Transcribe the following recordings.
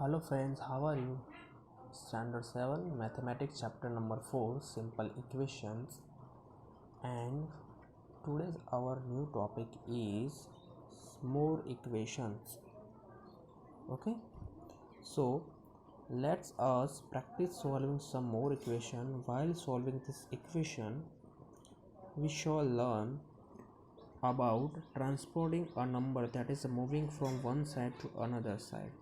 Hello friends, how are you? Standard 7 Mathematics chapter number 4 Simple Equations, and today's our new topic is more equations. Okay, so let's us practice solving some more equation. While solving this equation, we shall learn about transporting a number that is moving from one side to another side.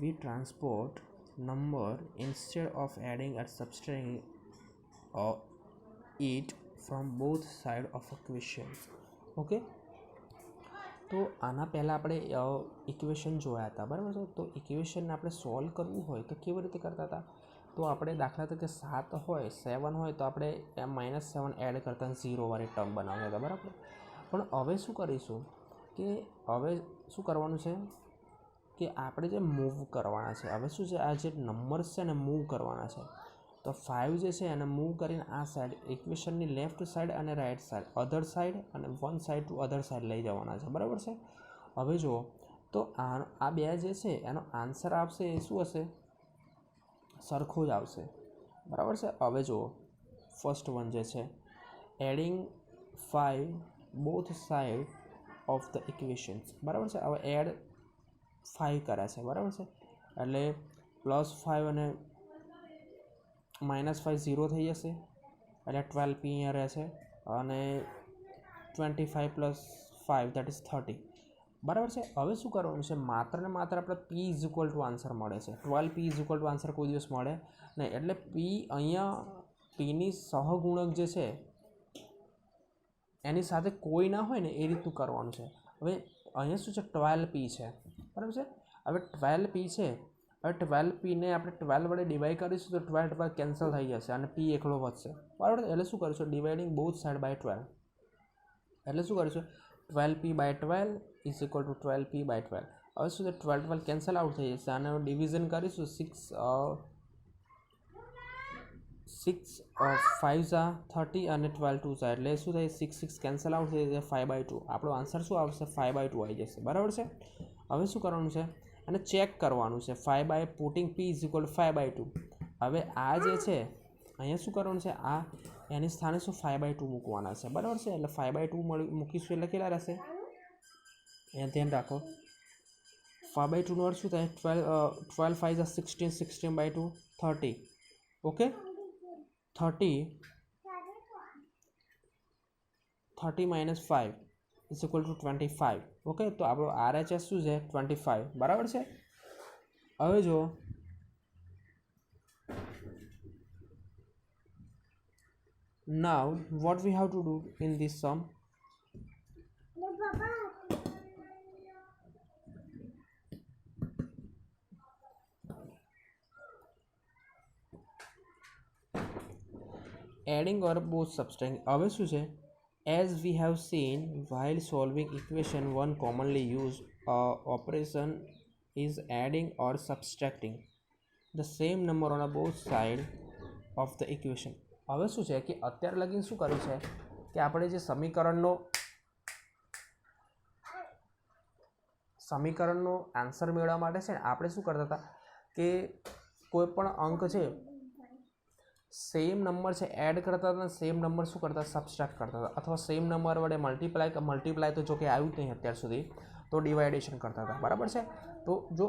We transport number instead of adding or subtracting it from both side of equations. Okay, તો આના પહેલાં આપણે equation જોયા હતા, બરાબર છે. તો ઇક્વેશનને આપણે સોલ્વ કરવું હોય તો કેવી રીતે કરતા હતા? તો આપણે દાખલા તરીકે 7 હોય 7 હોય તો આપણે -7 એડ કરતા 0 વાળી ટર્મ બનાવતા હતા, બરાબર. પણ હવે શું કરીશું કે હવે શું કરવાનું છે કે આપણે જે મૂવ કરવાના છે. હવે શું છે, આ જે નંબર્સ છે ને મૂવ કરવાના છે. તો 5 જે છે એને મૂવ કરીને આ સાઈડ ઇક્વેશનની લેફ્ટ સાઈડ અને રાઈટ સાઈડ, અધર સાઈડ અને one side to other side લઈ જવાના છે, બરાબર છે. હવે જુઓ તો આ બે જે છે એનો આન્સર આવશે એ શું હશે? સરખું જ આવશે, બરાબર છે. હવે જુઓ ફર્સ્ટ વન જે છે adding 5 both side of the equations, બરાબર છે. હવે એડ 5 કરે છે, બરાબર છે. એટલે +5 અને -5 0 થઈ જશે, એટલે 12p અહીંયા રહેશે અને 25 + 5 દેટ ઇઝ 30, બરાબર છે. હવે શું કરવાનું છે, માત્ર ને માત્ર આપણે p આન્સર મળે છે. 12p આન્સર કોઈ દિવસ મળે નહીં, એટલે p અહીંયા pની સહગુણક જે છે એની સાથે કોઈ ના હોય ને એ રીતનું કરવાનું છે. હવે અહીંયા શું છે, 12p છે, બરાબર છે. હવે 12p છે, હવે 12pને આપણે 12 વડે ડિવાઈડ કરીશું તો 12 કેન્સલ થઈ જશે અને p એકલો વધશે, બરાબર. એટલે શું કરીશું, ડિવાઇડિંગ બોથ સાઈડ બાય 12. એટલે શું કરીશું, 12p/12 = 12p/12. હવે શું છે, 12 કેન્સલ આઉટ થઈ જશે અને ડિવિઝન કરીશું 6 5 30 અને 12 2 એટલે શું થાય, 6 કેન્સલ આઉટ થઈ જશે, 5/2. આપણો આન્સર શું આવશે, 5/2 આવી જશે, બરાબર છે. હવે શું કરવાનું છે, અને ચેક કરવાનું છે 5 પુટિંગ p = 5/2. હવે આ જે છે અહીંયા શું કરવાનું છે, આ એની સ્થાને શું 5/2 મૂકવાના છે, બરાબર છે. એટલે 5/2 મૂકીશું એટલે કેટલા રહેશે, અહીંયા ધ્યાન રાખો. 5/2નો અર્થ શું થાય, 12 5 16 16/2 30. ઓકે, 30 - 5 = 25. ઓકે, તો આપણો RHS શું છે, 25, બરાબર છે. હવે જો now what we have to do in this sum, adding or both subtracting. હવે શું છે, as we have seen while solving equation 1, commonly used operation is adding or subtracting the same number on both sides of the equation. હવે શું છે કે અત્યારે લગીને શું કર્યું છે કે આપણે જે સમીકરણનો આન્સર મેળવવા માટે છે ને આપણે શું કરતા હતા કે કોઈ પણ અંક છે સેમ નંબર છે એડ કરતા હતા, સેમ નંબર શું કરતા, સબસ્ટ્રેક્ટ કરતા હતા, અથવા સેમ નંબર વડે મલ્ટીપ્લાય તો જો કે આવ્યું જ નહીં અત્યાર સુધી, તો ડિવાઇડેશન કરતા હતા, બરાબર છે. તો જો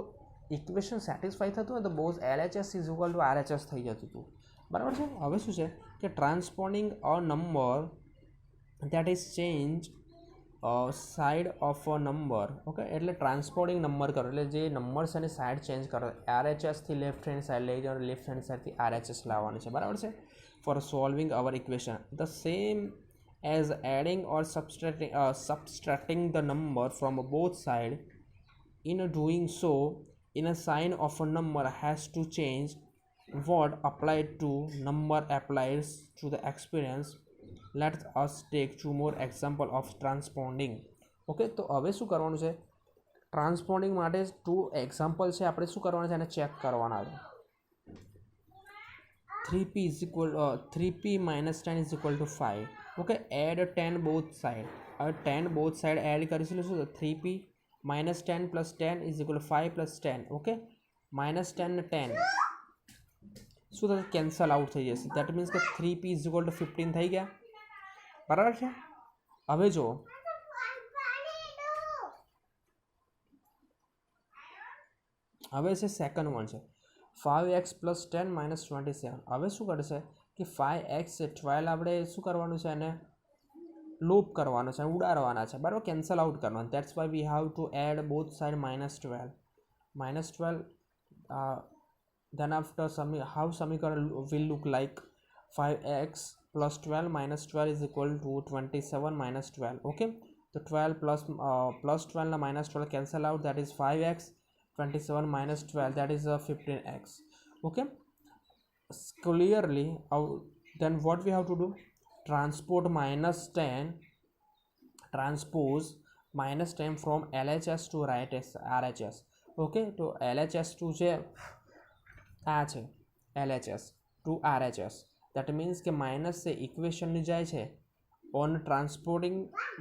ઇક્વેશન સેટિસ્ફાઈ થતું હોય તો બોઝ LHS = RHS થઈ જતું હતું, બરાબર છે. હવે શું છે કે transponding a number that is change side of a number. Okay, એટલે ટ્રાન્સપોર્ટિંગ નંબર કરો એટલે જે નંબર છે એની સાઈડ ચેન્જ કરો. RHSથી લેફ્ટ હેન્ડ સાઈડ લઈ જાઓ, લેફ્ટ હેન્ડ સાઈડથી RHS લાવવાની છે, બરાબર છે. For solving our equation the same as adding or subtracting the number from both side. In doing so, in a sign of a number has to change what applied to number applies to the experience. Let us take 2 more example of transponding. Okay, તો હવે શું કરવાનું છે, ટ્રાન્સપોન્ડિંગ માટે 2 example છે, આપણે શું કરવાના છે, એને ચેક કરવાના છે. 3p - 10 = 5. Okay, add 10 both side. હવે 10 બોથ સાઈડ એડ કરીશું શું છે, 3p - 10 + 10 = 5 + 10. ઓકે, -10 ને 10 શું થશે? કેન્સલ આઉટ થઈ જશે. દેટ મીન્સ કે 3p = 15 થઈ ગયા. બરાબર છે. હવે જો હવે છે સેકન્ડ વન છે 5x + 10 - 27. હવે શું કરશે કે 5x છે 12 આપણે શું કરવાનું છે, એને લૂપ કરવાનો છે, ઉડાડવાના છે, બરાબર, કેન્સલ આઉટ કરવાનું. That's why we have to add both side -12. Then after how samikarana will look like 5x + 12 - 12 = 27 - 12. Okay, so 12 plus 12 na -12 cancel out, that is 5x. 27 - 12, that is 15x. Okay, clearly then what we have to do? Transpose -10 from LHS to RHS. Okay, તો LHS to છે આ છે LHS to RHS. that means કે minus છે ઇક્વેશનની જાય છે, on transporting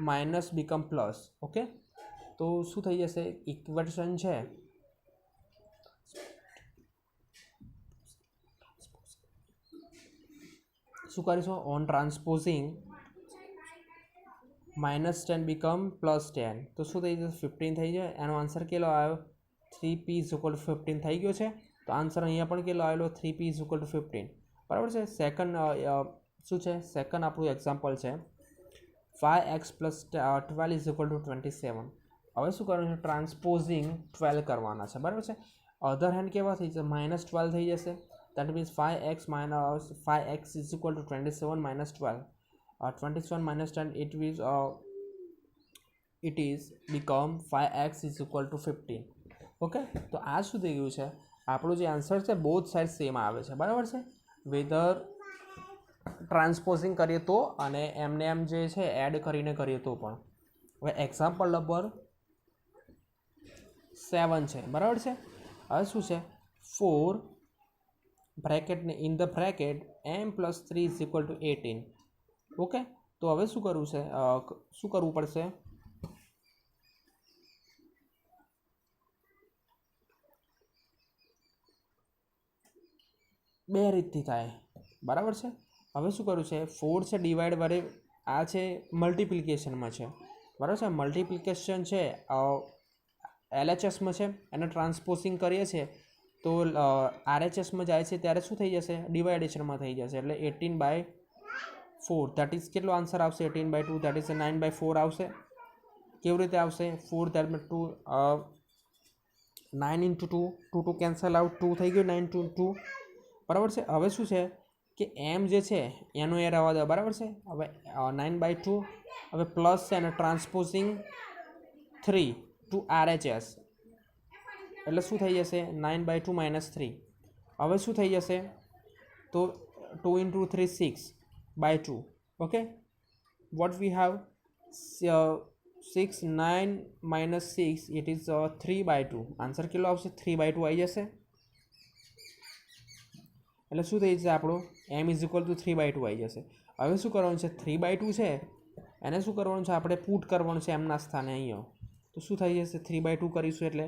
minus become plus. Okay, તો શું થઈ જશે? ઇક્વેશન છે શું કરીશું? ઓન ટ્રાન્સપોઝિંગ -10 બીકમ +10, તો શું થઈ જશે? 15 થઈ જાય. એનો આન્સર કેટલો આવ્યો? 3p = 15 થઈ ગયો છે. તો આન્સર અહીંયા પણ કેટલો આવેલો? 3p = 15. બરાબર છે. સેકન્ડ શું છે? સેકન્ડ આપણું એક્ઝામ્પલ છે 5x + 12 = 27. હવે શું કરવાનું છે? ટ્રાન્સપોઝિંગ 12 કરવાના છે. બરાબર છે. અધર હેન્ડ કેવા થઈ જશે? -12 થઈ જશે. That means 5x = 27 - 12. 27 - 10 it is become 5x = 15. Okay, તો આ શું થઈ ગયું છે? આપણું જે આન્સર છે બોથ સાઇડ સેમ આવે છે. બરાબર છે. વેધર ટ્રાન્સપોઝિંગ કરીએ તો અને એમને એમ જે છે એડ કરીને કરીએ તો પણ. હવે એક્ઝામ્પલ નંબર 7 છે. બરાબર છે. હવે શું છે? 4 બ્રેકેટને in the bracket m + 3 = 18. Okay, તો હવે શું કરવું છે? શું કરવું પડશે? બે રીતથી થાય. બરાબર છે. હવે શું કરવું છે? 4 છે ડિવાઈડ વડે, આ છે મલ્ટિપ્લિકેશનમાં છે. બરાબર છે. મલ્ટિપ્લિકેશન છે LHSમાં છે, એને ટ્રાન્સપોઝિંગ કરીએ છીએ તો RHSમાં જાય છે ત્યારે શું થઈ જશે? ડિવાઇડેશનમાં થઈ જશે. એટલે 18/4, દેટ ઇઝ કેટલો આન્સર આવશે? 18/2, દેટ ઇઝ 9/4 આવશે. કેવી રીતે આવશે? 4 દેટ મીન્સ 2 9 × 2, 2 કેન્સલ આઉટ, 2 થઈ ગયું 9 × 2. બરાબર છે. હવે શું છે કે એમ જે છે એનો એ રહેવા દો. બરાબર છે. હવે 9/2 હવે પ્લસ છે અને ટ્રાન્સપોઝિંગ 3 to RHS એટલે શું થઈ જશે? 9/2 - 3. હવે શું થઈ જશે? તો 2 × 3 6/2. Okay, what we have 6 9 - 6 it is 3/2. Answer કેટલો આવશે? 3/2 આવી જશે. એટલે શું થઈ જશે? આપણું m = 3/2 આવી જશે. હવે શું કરવાનું છે? 3/2 છે એને શું કરવાનું છે? આપણે પુટ કરવાનું છે એમના સ્થાને અહીંયા. તો શું થઈ જશે? 3/2 કરીશું એટલે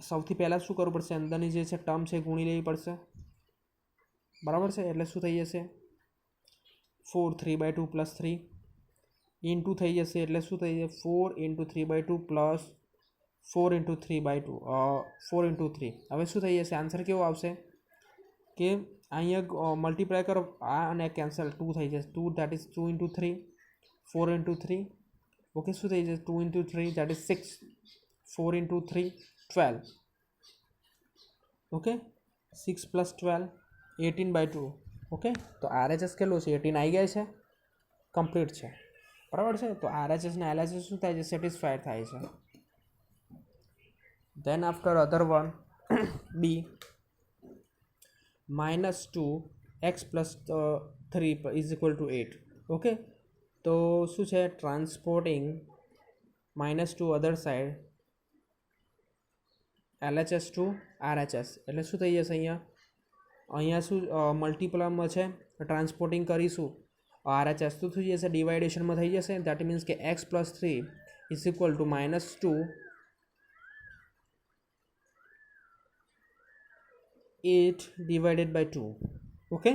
સૌથી પહેલાં શું કરવું પડશે? અંદરની જે છે ટર્મ છે ગુણી લેવી પડશે. બરાબર છે. એટલે શું થઈ જશે? 4 3/2 + 3 ઇન્ટુ થઈ જશે. એટલે શું થઈ જશે? 4 × 3/2 + 4 × 3/2 4 × 3. હવે શું થઈ જશે? આન્સર કેવો આવશે કે અહીંયા મલ્ટીપ્લાય કરો આ અને કેન્સલ 2 થઈ જશે. 2 દેટ ઇઝ 2 × 3 4 × 3. ઓકે, શું થઈ જશે? 2 × 3 દેટ ઇઝ 6 4 × 3 12. ઓકે, 6 + 12 18/2. ઓકે, તો RHS કેટલું છે? 18 આવી ગયા છે. કમ્પ્લીટ છે. બરાબર છે. તો RHS ને LHS શું થાય છે? સેટિસ્ફાઈડ થાય છે. then after other one B -2x + 3 = 8. Okay, તો શું છે? Transporting -2 other side LHS to RHS એટલે શું થઈ જશે? અહીંયા શું મલ્ટીપ્લમાં છે ટ્રાન્સપોર્ટિંગ કરીશું RHS તો થઈ જશે ડિવાઇડેશનમાં થઈ જશે. દેટ મીન્સ કે x + 3 = -2 8 ડિવાઇડેડ બાય 2. ઓકે,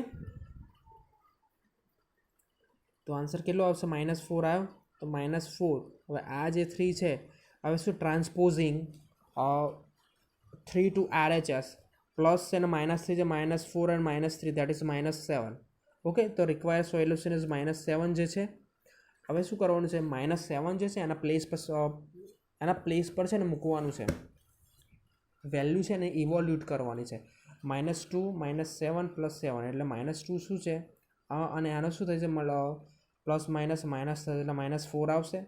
તો આન્સર કેટલો આવશે? -4 આવ્યો, તો -4. હવે આ જે 3 છે, હવે શું ટ્રાન્સપોઝિંગ 3 ટુ RHS, પ્લસ છે ને -3 છે, -4 એન્ડ -3 દેટ ઇઝ -7. ઓકે, તો રિક્વાયર સોલ્યુશન ઇઝ -7 જે છે. હવે શું કરવાનું છે? -7 જે છે એના પ્લેસ પર છે ને મૂકવાનું છે, વેલ્યુ છે ને ઇવોલ્યુટ કરવાની છે. -2 -7 +7 એટલે -2 શું છે, અને આનો શું થાય છે, પ્લસ માઇનસ માઇનસ થશે એટલે -4 આવશે.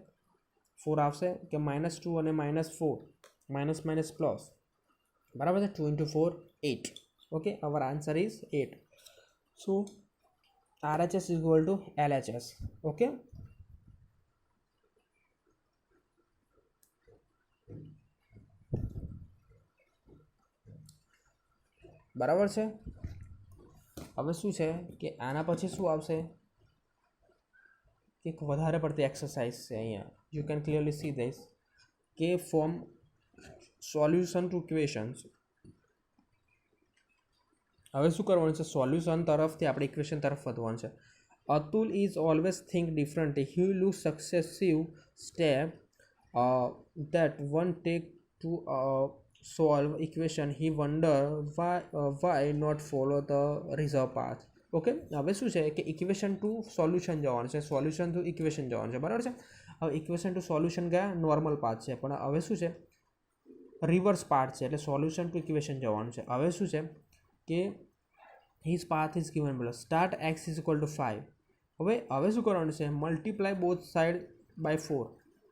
4 આવશે કે -2 અને -4 માઇનસ માઇનસ પ્લસ, બરાબર છે. 2 × 4 8. Okay, hour answer is 8. So RHS is equal to LHS. Okay, બરાબર છે. હવે શું છે કે આના પછી શું આવશે, એક વધારે પડતી એક્સરસાઇઝ છે અહીંયા. You can clearly see this કે ફોર્મ સોલ્યુશન ટુ ઇક્વેશન્સ. હવે શું કરવાનું છે? સોલ્યુશન તરફથી આપણે ઇક્વેશન તરફ વધવાનું છે. Atul is always think differently. He look successive step that one take to solve equation. He wonder why not follow the reserve path. Okay, હવે શું છે કે ઇક્વેશન ટુ સોલ્યુશન જવાનું છે, સોલ્યુશન ટુ ઇક્વેશન જવાનું છે, બરાબર છે. હવે ઇક્વેશન ટુ સોલ્યુશન ગયા નોર્મલ પાથ છે, પણ હવે શું છે રિવર્સ પાર્ટ છે, એટલે સોલ્યુશન ટુ ઇક્વેશન જવાનું છે. હવે શું છે કે his path is given plus start x is equal to 5. હવે શું કરવાનું છે? Multiply both side by 4.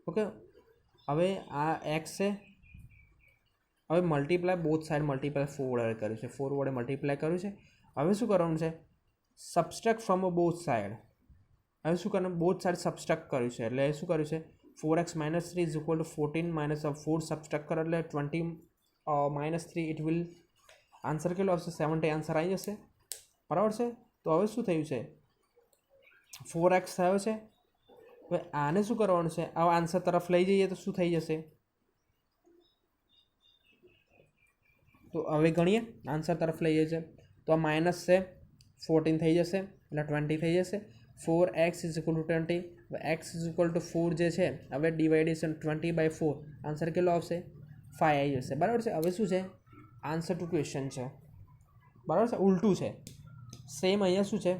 Okay, હવે આ x છે, હવે મલ્ટીપ્લાય બોથ સાઇડ મલ્ટીપ્લાય 4 વડે કર્યું છે, 4 વડે મલ્ટીપ્લાય કર્યું છે. હવે શું કરવાનું છે? સબસ્ટ્રેક્ટ ફ્રોમ બોથ સાઇડ. હવે શું કરવાનું? બોથ સાઇડ સબસ્ટ્રેક્ટ કર્યું છે, એટલે શું કર્યું છે? 4x - 3 ઇઝ ઇક્વલ ટુ 14 - 4 સબસ્ટ્રેક્ટ કરો એટલે 20 - 3 ઇટ વિલ આન્સર કેટલો આવશે? 70 આન્સર આવી જશે, બરાબર છે. તો હવે શું થયું છે? 4x થયો છે. હવે આને શું કરવાનું છે? આ આન્સર તરફ લઈ જઈએ તો શું થઈ જશે? તો હવે ગણીએ, આન્સર તરફ લઈએ છે તો આ માઇનસ છે, 14 થઈ જશે એટલે 20 થઈ જશે. 4x is equal two 20. x is equal two 4 જે છે, હવે ડિવાઇડેશન 20/4 આન્સર કેટલો આવશે? 5 આવી જશે, બરાબર છે. હવે શું છે? આન્સર ટુ ક્વેશ્ચન છે, બરાબર છે. ઉલટું છે, સેમ અહીંયા શું છે?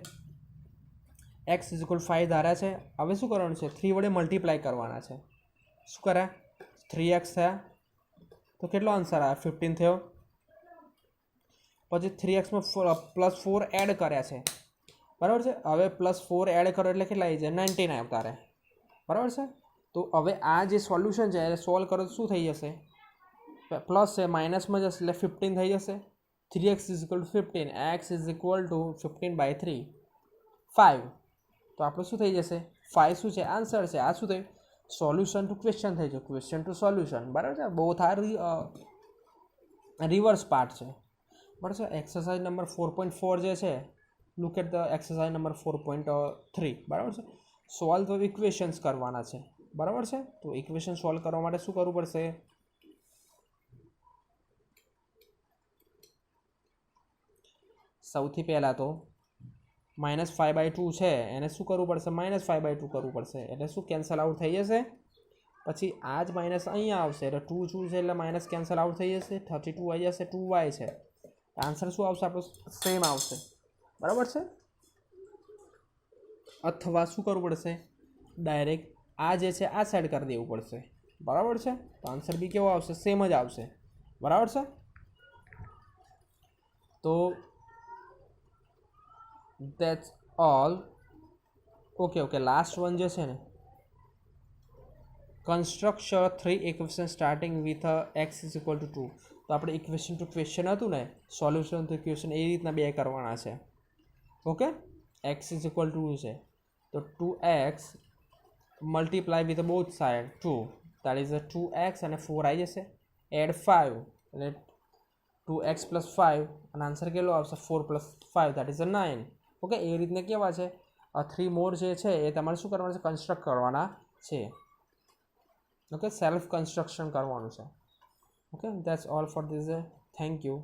x ઇઝ ઇક્વલ 5 ધાર્યા છે. હવે શું કરવાનું છે? 3 વડે મલ્ટીપ્લાય કરવાના છે. શું કર્યા? 3x થયા, તો કેટલો આન્સર આવ્યો? 15 થયો. પછી 3xમાં +4 એડ કર્યા છે, બરાબર છે. હવે +4 એડ કરો એટલે કેટલા આવી જાય? 19 આવતા રહે, બરાબર છે. તો હવે આ જે સોલ્યુશન છે એ સોલ્વ કરો તો શું થઈ જશે? પ્લસ છે, માઇનસમાં જશે એટલે 15 થઈ જશે. 3x is equal two 15, x is equal two 15/3 5. તો આપણું શું થઈ જશે? 5 શું છે? આન્સર છે. આ શું થયું? સોલ્યુશન ટુ ક્વેશ્ચન થઈ ગયું, ક્વેશ્ચન ટુ સોલ્યુશન, બરાબર છે. બોથ આર રિવર્સ પાર્ટ છે, બરાબર છે. એક્સરસાઇઝ નંબર 4.4 જે છે, look at the exercise number 4.3, બરાબર છે. સોલ્વ ઇક્વેશન્સ કરવાના છે, બરાબર છે. તો ઇક્વેશન સોલ્વ કરવા માટે શું કરવું પડશે? સૌથી પહેલાં તો -5/2 છે એને શું કરવું પડશે? -5/2 કરવું પડશે, એટલે શું કેન્સલ આઉટ થઈ જશે. પછી આ જ માઇનસ અહીંયા આવશે એટલે 2 શું છે એટલે માઇનસ કેન્સલ આઉટ થઈ જશે. 32 આવી જશે, 2y છે. આન્સર શું આવશે? આપણો સેમ આવશે, બરાબર છે. અથવા શું કરવું પડશે? ડાયરેક્ટ આ જે છે આ સાઈડ કરી દેવું પડશે, બરાબર છે. તો આન્સર બી કેવો આવશે? સેમ જ આવશે, બરાબર છે. તો that's all. Okay, last one જે છે ને, construct 3 equation starting with x is equal two 2. તો આપણે ઇક્વેશન ટુ ક્વેશ્ચન હતું ને, સોલ્યુશન ટુ ઇક્વેશન એ રીતના બે કરવાના છે. Okay, x is equal two 2 છે, તો 2x multiply with both side 2, that is 2x અને 4 આવી જશે. એડ 5 એટલે 2x + 5 અને આન્સર કેટલો આવશે? 4 + 5 દેટ ઇઝ 9. ઓકે, એ રીતના કેવા છે? 3 મોર જે છે એ તમારે શું કરવાના છે? કન્સ્ટ્રક્ટ કરવાના છે. ઓકે, સેલ્ફ કન્સ્ટ્રક્શન કરવાનું છે. Okay, that's all for this. Thank you.